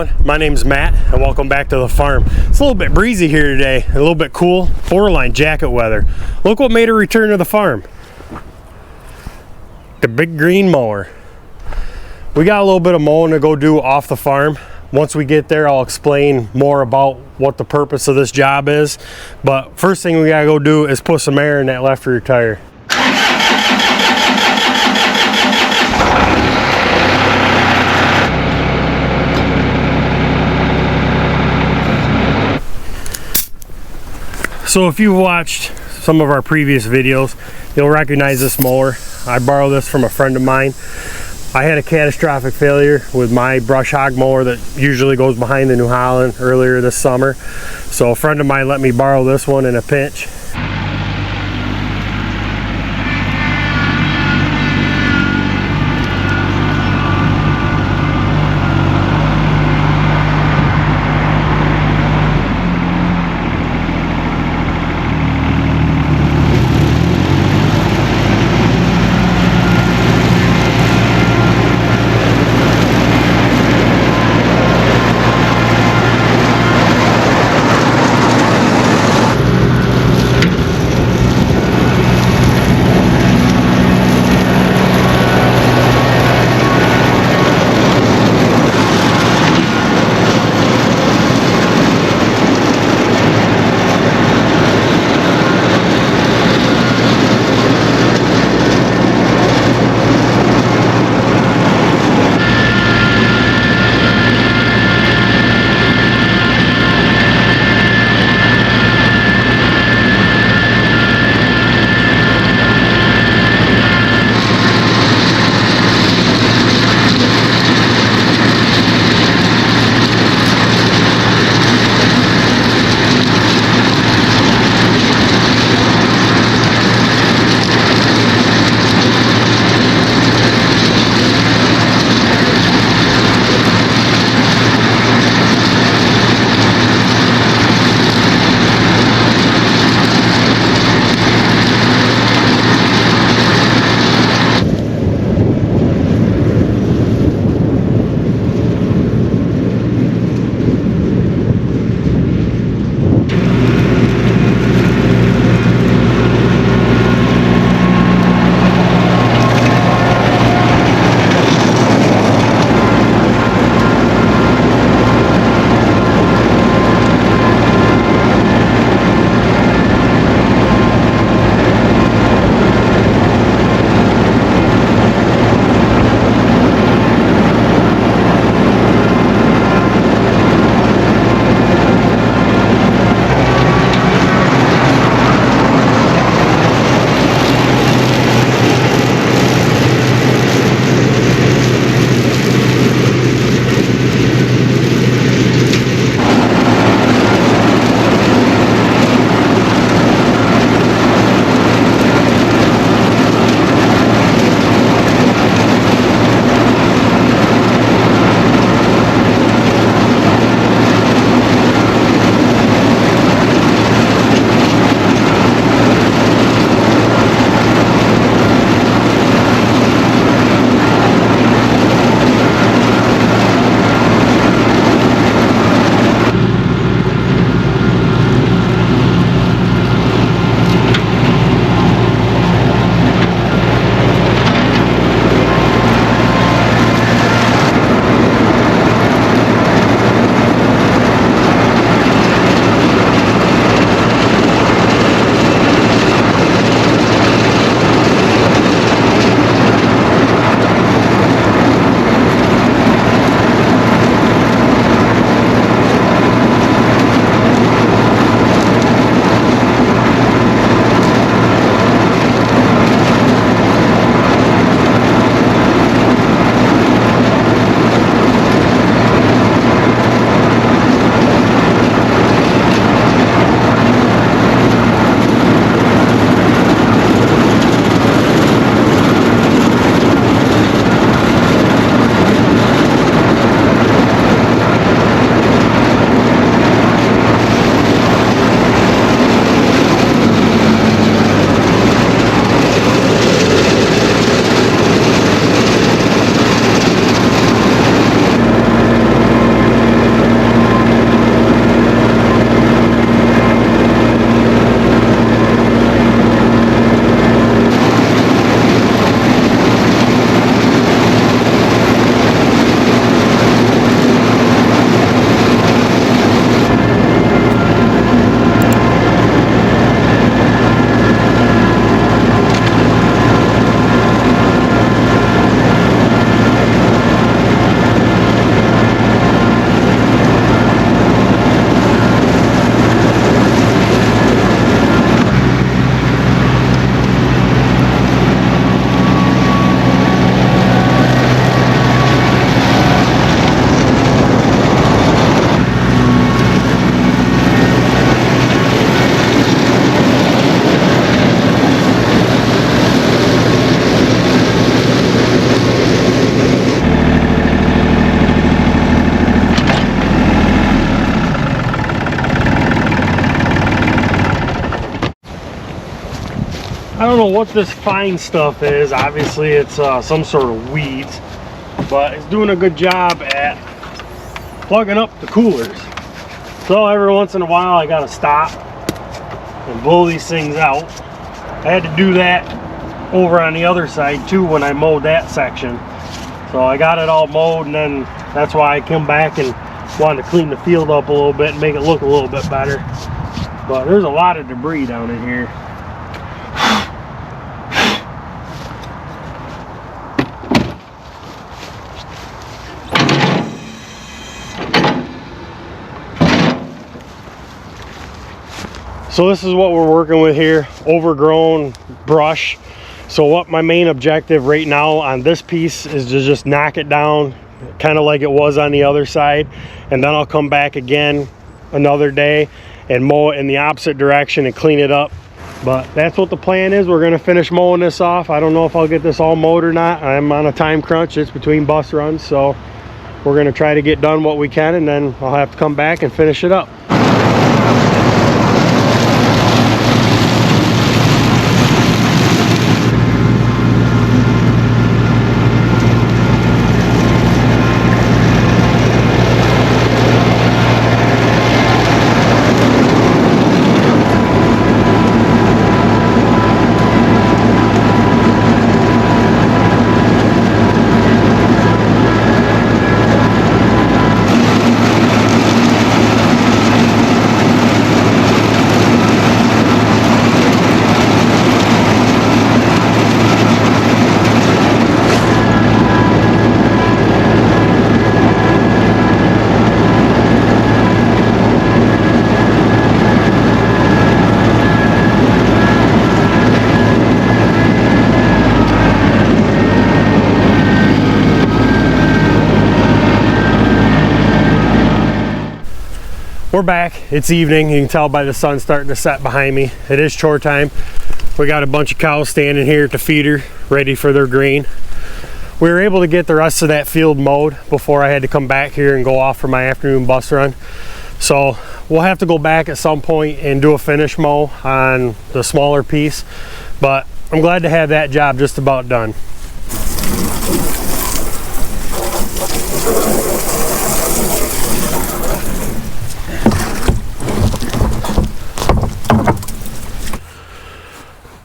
everyone, my name's Matt and welcome back to the farm. It's a little bit breezy here today, a little bit cool, borderline jacket weather. Look what made a return to the farm. The big green mower. We got a little bit of mowing to go do off the farm. Once we get there, I'll explain more about what the purpose of this job is. But first thing we gotta go do is put some air in that left rear tire. So if you've watched some of our previous videos, you'll recognize this mower. I borrowed this from a friend of mine. I had a catastrophic failure with my brush hog mower that usually goes behind the New Holland earlier this summer. So a friend of mine let me borrow this one in a pinch. I don't know what this fine stuff is. Obviously it's some sort of weeds, but it's doing a good job at plugging up the coolers. So every once in a while I gotta stop and blow these things out. I had to do that over on the other side too when I mowed that section. So I got it all mowed, and then that's why I come back and wanted to clean the field up a little bit and make it look a little bit better. But there's a lot of debris down in here. So this is what we're working with here, overgrown brush. So what my main objective right now on this piece is to just knock it down, kind of like it was on the other side, and then I'll come back again another day and mow it in the opposite direction and clean it up. But that's what the plan is. We're going to finish mowing this off. I don't know if I'll get this all mowed or not. I'm on a time crunch. It's between bus runs, so we're going to try to get done what we can, and then I'll have to come back and finish it up. We're back. It's evening. You can tell by the sun starting to set behind me. It is chore time. We got a bunch of cows standing here at the feeder ready for their grain. We were able to get the rest of that field mowed before I had to come back here and go off for my afternoon bus run. So we'll have to go back at some point and do a finish mow on the smaller piece, but I'm glad to have that job just about done.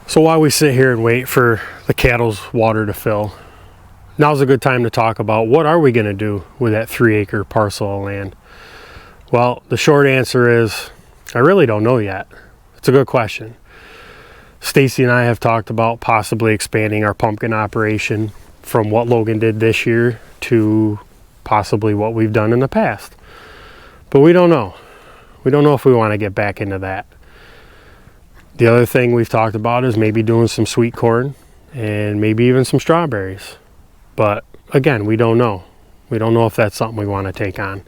So while we sit here and wait for the cattle's water to fill, now's a good time to talk about what are we going to do with that 3-acre parcel of land. Well, the short answer is I really don't know yet. It's a good question. Stacy and I have talked about possibly expanding our pumpkin operation from what Logan did this year to possibly what we've done in the past. But we don't know. We don't know if we want to get back into that. The other thing we've talked about is maybe doing some sweet corn and maybe even some strawberries. But again, we don't know. We don't know if that's something we want to take on.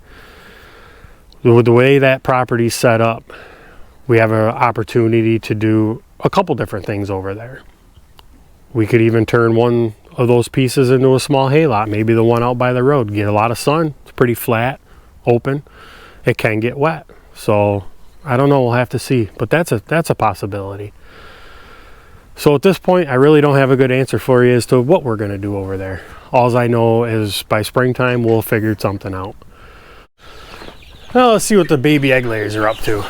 With the way that property's set up, we have an opportunity to do a couple different things over there. We could even turn one of those pieces into a small hay lot, maybe the one out by the road. Get a lot of sun. It's pretty flat, open. It can get wet. So I don't know, we'll have to see, but that's a possibility. So at this point, I really don't have a good answer for you as to what we're going to do over there. All I know is by springtime, we'll figure something out. Well, let's see what the baby egg layers are up to.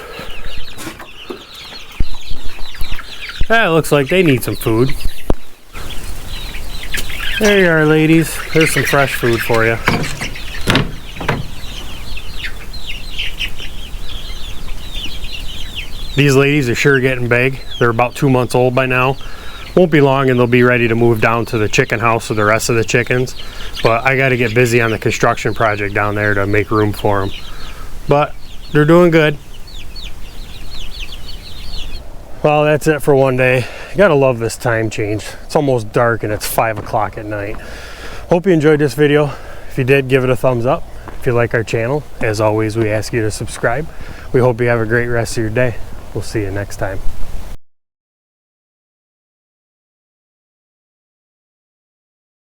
It looks like they need some food. There you are, ladies. There's some fresh food for you. These ladies are sure getting big. They're about 2 months old by now. Won't be long and they'll be ready to move down to the chicken house with the rest of the chickens. But I got to get busy on the construction project down there to make room for them. But they're doing good. Well, that's it for one day. You gotta love this time change. It's almost dark and it's 5 o'clock at night. Hope you enjoyed this video. If you did, give it a thumbs up. If you like our channel, as always, we ask you to subscribe. We hope you have a great rest of your day. We'll see you next time.